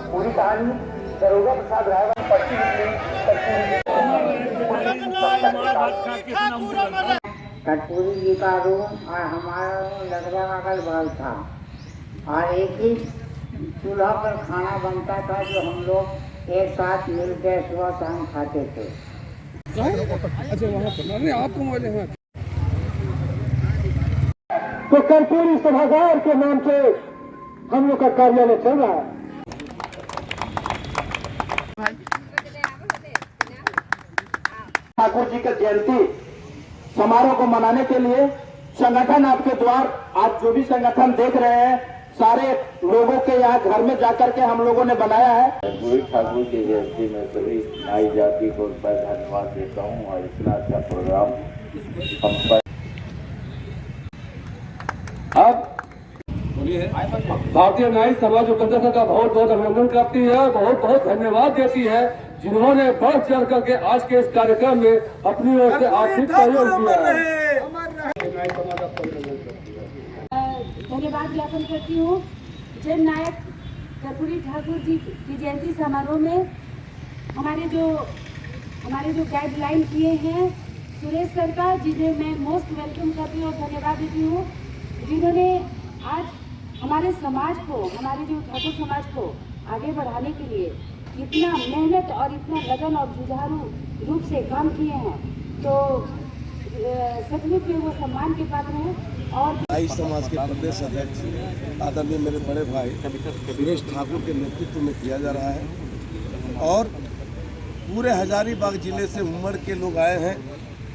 पूरी कहानी दरोगा प्रसाद राय कर्पूरी जी का रूम और हमारा रूम लगभग अगल बगल था और एक ही चूल्हा पर खाना बनता था जो हम लोग एक साथ मिलकर सुबह शाम खाते थे। अच्छा वहाँ पर आपको बोले हैं तो कर्पूरी सभागार के नाम से हम लोग का कार्यालय चल रहा है। ठाकुर जी का जयंती समारोह को मनाने के लिए संगठन आपके द्वार आज जो भी संगठन देख रहे हैं सारे लोगों के यहाँ घर में जाकर के हम लोगों ने बनाया है। कर्पूरी ठाकुर की जयंती में सभी नाई जाति को धन्यवाद देता हूँ और इतना अच्छा प्रोग्राम हम पर। अब भारतीय नाई समाज उपकरण का बहुत बहुत अभिनंदन करती है, बहुत बहुत धन्यवाद देती है जिन्होंने बढ़ चढ़ करके आज के इस कार्यक्रम में अपनी ओर से आर्थिक सहयोग दिया है। धन्यवाद ज्ञापन करती हूँ जन नायक कर्पूरी ठाकुर जी की जयंती समारोह में हमारे जो गाइडलाइन किए हैं सुरेश सर का, जिन्हें मैं मोस्ट वेलकम करती हूँ और धन्यवाद देती हूँ, जिन्होंने आज हमारे समाज को, हमारे जो ठाकुर समाज को आगे बढ़ाने के लिए इतना मेहनत और इतना लगन और जुझारू रूप से काम किए हैं, तो सचमुच में वो सम्मान के पात्र हैं। और नाई समाज के प्रदेश अध्यक्ष आदरणीय मेरे बड़े भाई सुरेश ठाकुर के नेतृत्व में किया जा रहा है और पूरे हजारीबाग जिले से उमड़ के लोग आए हैं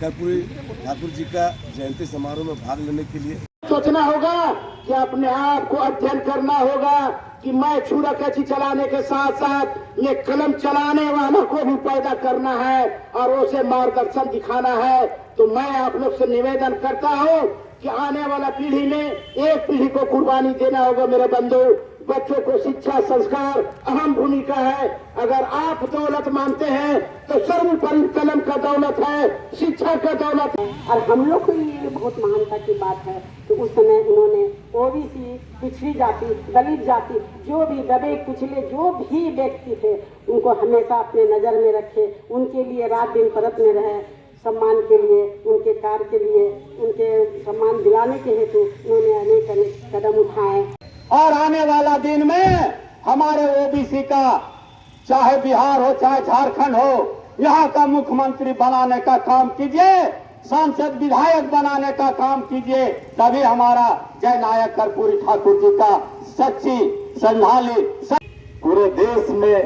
कर्पूरी ठाकुर जी का जयंती समारोह में भाग लेने के लिए। सोचना होगा कि अपने आप को अध्ययन करना होगा कि मैं छुरा कैंची चलाने के साथ साथ ये कलम चलाने वालों को भी पैदा करना है और उसे मार्गदर्शन दिखाना है। तो मैं आप लोग से निवेदन करता हूँ कि आने वाला पीढ़ी में एक पीढ़ी को कुर्बानी देना होगा। मेरे बंधु, बच्चों को शिक्षा संस्कार अहम भूमिका है। अगर आप दौलत मानते हैं तो सर्वोपरि कलम का दौलत है, शिक्षा का दौलत है। और हम लोग को ये बहुत महानता की बात है कि उस समय उन्होंने ओबीसी, पिछड़ी जाति, दलित जाति, जो भी दबे कुचले जो भी व्यक्ति थे उनको हमेशा अपने नजर में रखे, उनके लिए रात दिन प्रयत्न रहे, सम्मान के लिए, उनके कार्य के लिए, उनके सम्मान दिलाने के हेतु उन्होंने अनेक कदम उठाए। और आने वाला दिन में हमारे ओबीसी का चाहे बिहार हो चाहे झारखंड हो, यहाँ का मुख्यमंत्री बनाने का काम कीजिए, सांसद विधायक बनाने का काम कीजिए, तभी हमारा जय नायक कर्पूरी ठाकुर जी का सच्ची श्रद्धांजलि पूरे देश में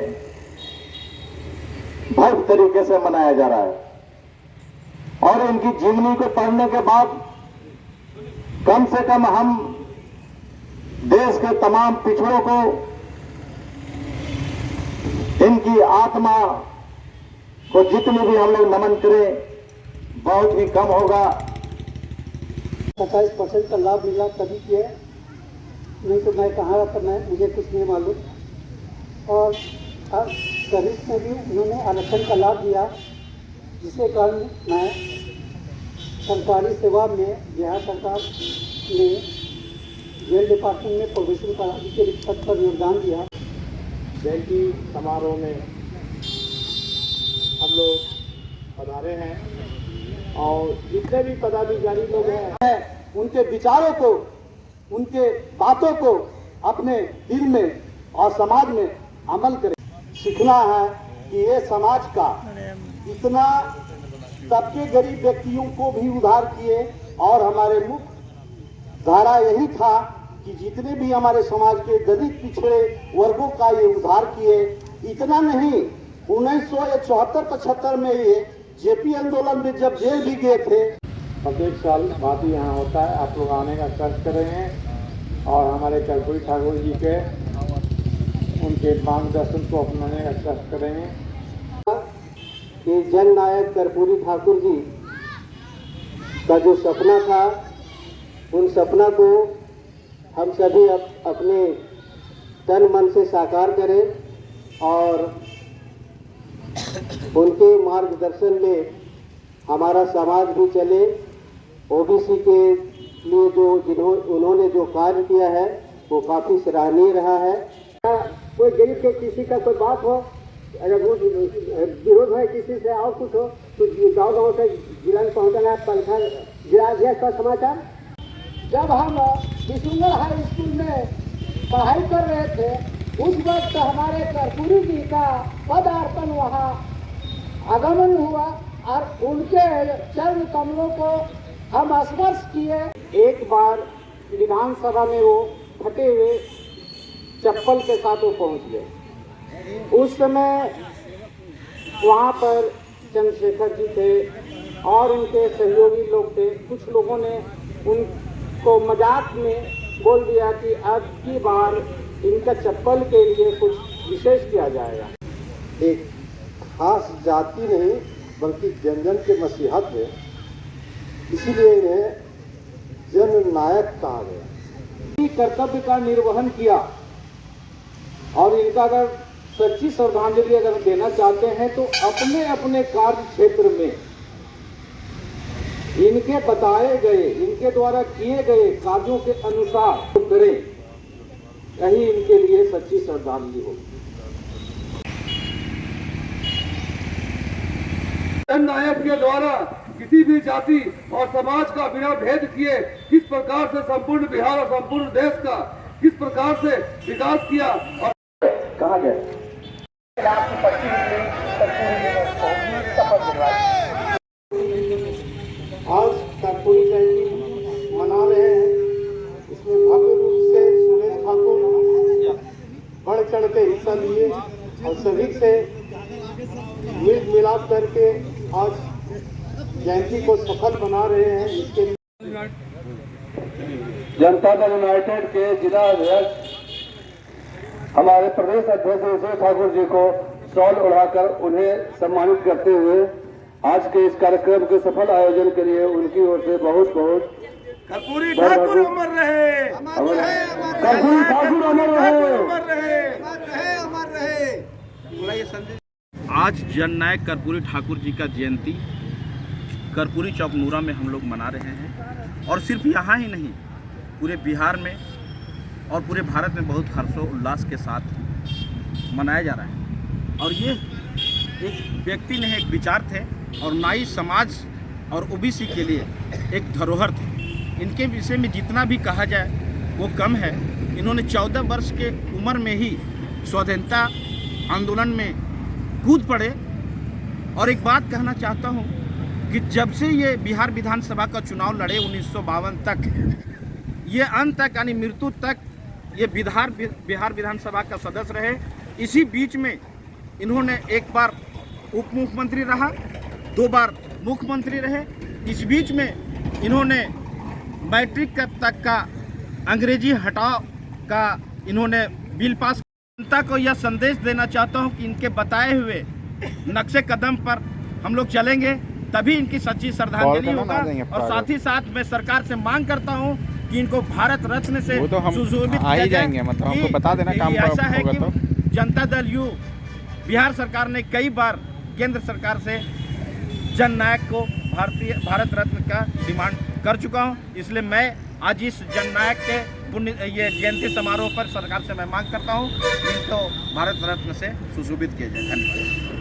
भव्य तरीके से मनाया जा रहा है। और इनकी जीवनी को पढ़ने के बाद कम से कम हम देश के तमाम पिछड़ों को इनकी आत्मा को जितने भी हम लोग नमन करें बहुत ही कम होगा। 27% का लाभ मिला तभी किया, नहीं तो मैं कहाँ रहता, मुझे कुछ नहीं मालूम। और सर्विस में भी उन्होंने आरक्षण का लाभ दिया, जिसके कारण मैं सरकारी सेवा में बिहार सरकार ने जेल डिपार्टमेंट में प्रोबेशन कराने के पद पर योगदान दिया। जयंती समारोह में हम लोग पधारे हैं और जितने भी पदाधिकारी लोग हैं उनके विचारों को, उनके बातों को अपने दिल में और समाज में अमल करें। सीखना है कि ये समाज का इतना सबके गरीब व्यक्तियों को भी उद्धार किए और हमारे मुख्य धारा यही था कि जितने भी हमारे समाज के दलित पिछड़े वर्गों का ये उद्धार किए। इतना नहीं, 1974-75 में ये जेपी आंदोलन में जब जेल भी गए थे। प्रत्येक साल भांति यहाँ होता है, आप लोग आने का कष्ट कर रहे हैं और हमारे कर्पूरी ठाकुर जी के उनके मार्गदर्शन को अपनाने का कष्ट कर रहे हैं। कि जन नायक कर्पूरी ठाकुर जी का जो सपना था, उन सपना को हम सभी अपने तन मन से साकार करें और उनके मार्गदर्शन में हमारा समाज भी चले। ओबीसी के लिए उन्होंने जो कार्य किया है वो काफ़ी सराहनीय रहा है। कोई गरीब के किसी का कोई बात हो, अगर वो विरोध है किसी से और कुछ हो तो गाँव से जिला में पहुँचना पंखा जिलाध्यक्ष का समाचार। जब हम किशुनगढ़ हाई स्कूल में पढ़ाई कर रहे थे, उस वक्त हमारे कर्पूरी जी का पदार्पण वहाँ आगमन हुआ और उनके चरण कमलों को हम स्पर्श किए। एक बार विधानसभा में वो फटे हुए चप्पल के साथ वो पहुँच गए। उस समय वहाँ पर चंद्रशेखर जी थे और उनके सहयोगी लोग थे। कुछ लोगों ने उनको मजाक में बोल दिया कि अब की बार इनका चप्पल के लिए कुछ विशेष किया जाएगा। एक खास जाति नहीं बल्कि जन जन के मसीहत है, इसीलिए इन्हें जन नायक कहा गया। कर्तव्य का निर्वहन किया और इनका अगर सच्ची श्रद्धांजलि अगर देना चाहते हैं तो अपने अपने कार्य क्षेत्र में इनके बताए गए, इनके द्वारा किए गए कार्यों के अनुसार करें, कहीं इनके लिए सच्ची श्रद्धांजलि हो। जन नायक के द्वारा किसी भी जाति और समाज का बिना भेद किए किस प्रकार से संपूर्ण बिहार और संपूर्ण देश का किस प्रकार से विकास किया और कहा गया आज कर्पूरी जयंती मना रहे हैं। इसमें भव्य रूप से सुरेश ठाकुर बढ़ चढ़ के हिस्सा लिए और सभी से मिल मिलाप करके आज जयंती को सफल बना रहे हैं। इसके लिए जनता दल यूनाइटेड के जिला अध्यक्ष हमारे प्रदेश अध्यक्ष सुरेश ठाकुर जी को शॉल उड़ाकर उन्हें सम्मानित करते हुए आज के इस कार्यक्रम के सफल आयोजन के लिए उनकी ओर से बहुत बहुत कर्पूरी ठाकुर अमर रहे, कर्पूरी ठाकुर अमर रहे। आज जननायक कर्पूरी ठाकुर जी का जयंती कर्पूरी चौक नूरा में हम लोग मना रहे हैं और सिर्फ यहाँ ही नहीं, पूरे बिहार में और पूरे भारत में बहुत हर्षोल्लास के साथ मनाया जा रहा है। और ये एक व्यक्ति ने एक विचार थे और नाई समाज और ओबीसी के लिए एक धरोहर थे। इनके विषय में जितना भी कहा जाए वो कम है। इन्होंने 14 वर्ष के उम्र में ही स्वाधीनता आंदोलन में कूद पड़े। और एक बात कहना चाहता हूँ कि जब से ये बिहार विधानसभा का चुनाव लड़े 1952 तक, ये अंत तक यानी मृत्यु तक ये बिहार विधानसभा का सदस्य रहे। इसी बीच में इन्होंने एक बार उप मुख्यमंत्री रहा, 2 बार मुख्यमंत्री रहे। इस बीच में इन्होंने मैट्रिक तक का अंग्रेजी हटाओ का इन्होंने बिल पास। जनता को यह संदेश देना चाहता हूं कि इनके बताए हुए नक्शे कदम पर हम लोग चलेंगे, तभी इनकी सच्ची श्रद्धांजलि होगा। और साथ ही साथ मैं सरकार से मांग करता हूं कि इनको भारत रत्न से सुशोभित किया जाए। मतलब हमको बता देना काम ऐसा है कि जनता दल यू बिहार सरकार ने कई बार केंद्र सरकार से जन नायक को भारत रत्न का डिमांड कर चुका हूं। इसलिए मैं आज इस जन नायक के ये जयंती समारोह पर सरकार से मैं मांग करता हूं कि इनको भारत रत्न से सुशोभित किया जाए। धन्यवाद।